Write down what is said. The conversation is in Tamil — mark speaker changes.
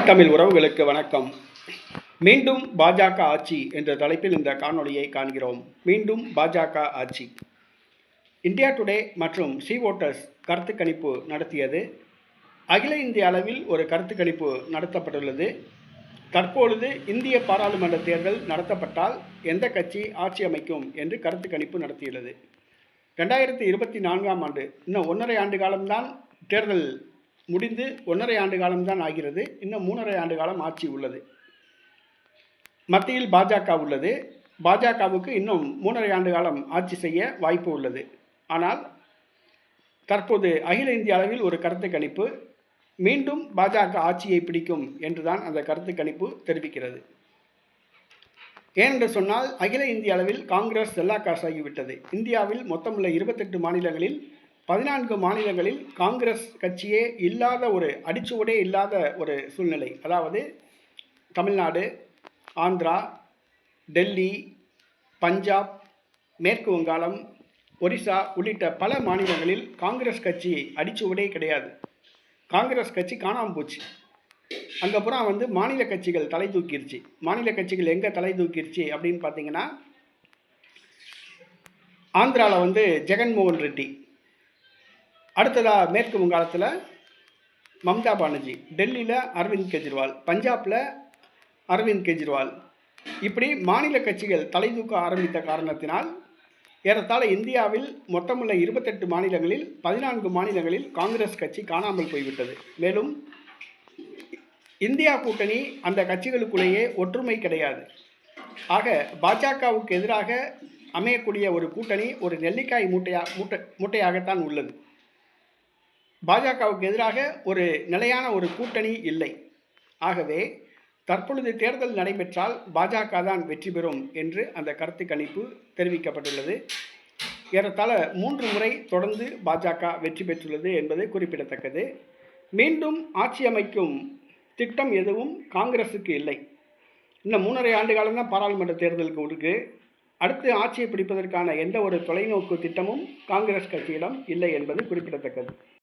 Speaker 1: தாய் தமிழ் உறவுகளுக்கு வணக்கம். மீண்டும் பாஜக ஆட்சி என்ற தலைப்பில் இந்த காணொளியை காண்கிறோம். மீண்டும் பாஜக ஆட்சி. இந்தியா டுடே மற்றும் சி வோட்டர்ஸ் கருத்து கணிப்பு நடத்தியது. அகில இந்திய அளவில் ஒரு கருத்து கணிப்பு நடத்தப்பட்டுள்ளது. தற்பொழுது இந்திய பாராளுமன்ற தேர்தல் நடத்தப்பட்டால் எந்த கட்சி ஆட்சி அமைக்கும் என்று கருத்து கணிப்பு நடத்தியுள்ளது. 2024ஆம் ஆண்டு இன்னும் 1.5 ஆண்டு காலம்தான் தேர்தல் முடிந்து 1.5 ஆண்டு காலம்தான் ஆகிறது. இன்னும் 3.5 ஆண்டு காலம் ஆட்சி உள்ளது. மத்தியில் பாஜக உள்ளது. பாஜகவுக்கு இன்னும் 3.5 ஆண்டு காலம் ஆட்சி செய்ய வாய்ப்பு உள்ளது. ஆனால் தற்போது அகில இந்திய அளவில் ஒரு கருத்து கணிப்பு மீண்டும் பாஜக ஆட்சியை பிடிக்கும் என்றுதான் அந்த கருத்து கணிப்பு தெரிவிக்கிறது. ஏனென்று சொன்னால் அகில இந்திய அளவில் காங்கிரஸ் செல்லா காசாகிவிட்டது. இந்தியாவில் மொத்தமுள்ள 28 மாநிலங்களில் 14 மாநிலங்களில் காங்கிரஸ் கட்சியே இல்லாத ஒரு அடிச்சுவடே இல்லாத ஒரு சூழ்நிலை. அதாவது தமிழ்நாடு, ஆந்திரா, டெல்லி, பஞ்சாப், மேற்கு வங்காளம், ஒரிசா உள்ளிட்ட பல மாநிலங்களில் காங்கிரஸ் கட்சி அடிச்சுவடே கிடையாது. காங்கிரஸ் கட்சி காணாமல் போச்சு. அங்கப்புறம் மாநில கட்சிகள் தலை தூக்கிருச்சு. மாநில கட்சிகள் எங்கே தலை தூக்கிருச்சு அப்படின்னு பார்த்தீங்கன்னா, ஆந்திராவில் ஜெகன்மோகன் ரெட்டி, அடுத்ததாக மேற்கு வங்காளத்தில் மம்தா பானர்ஜி, டெல்லியில் அரவிந்த் கெஜ்ரிவால், பஞ்சாபில் அரவிந்த் கெஜ்ரிவால், இப்படி மாநில கட்சிகள் தலை தூக்க ஆரம்பித்த காரணத்தினால் ஏறத்தாழ இந்தியாவில் மொத்தமுள்ள 28 மாநிலங்களில் 14 மாநிலங்களில் காங்கிரஸ் கட்சி காணாமல் போய்விட்டது. மேலும் இந்தியா கூட்டணி அந்த கட்சிகளுக்குள்ளேயே ஒற்றுமை கிடையாது. ஆக பாஜகவுக்கு எதிராக அமையக்கூடிய ஒரு கூட்டணி ஒரு நெல்லிக்காய் மூட்டையாகத்தான் உள்ளது. பாஜகவுக்கு எதிராக ஒரு நிலையான ஒரு கூட்டணி இல்லை. ஆகவே தற்பொழுது தேர்தல் நடைபெற்றால் பாஜக தான் வெற்றி பெறும் என்று அந்த கருத்து கணிப்பு தெரிவிக்கப்பட்டுள்ளது. ஏறத்தாழ 3 முறை தொடர்ந்து பாஜக வெற்றி பெற்றுள்ளது என்பது குறிப்பிடத்தக்கது. மீண்டும் ஆட்சி அமைக்கும் திட்டம் எதுவும் காங்கிரஸுக்கு இல்லை. இன்னும் 3.5 ஆண்டு காலம்தான் பாராளுமன்ற தேர்தலுக்கு இருக்கு. அடுத்து ஆட்சியை பிடிப்பதற்கான எந்த ஒரு தொலைநோக்கு திட்டமும் காங்கிரஸ் கட்சியிடம் இல்லை என்பது குறிப்பிடத்தக்கது.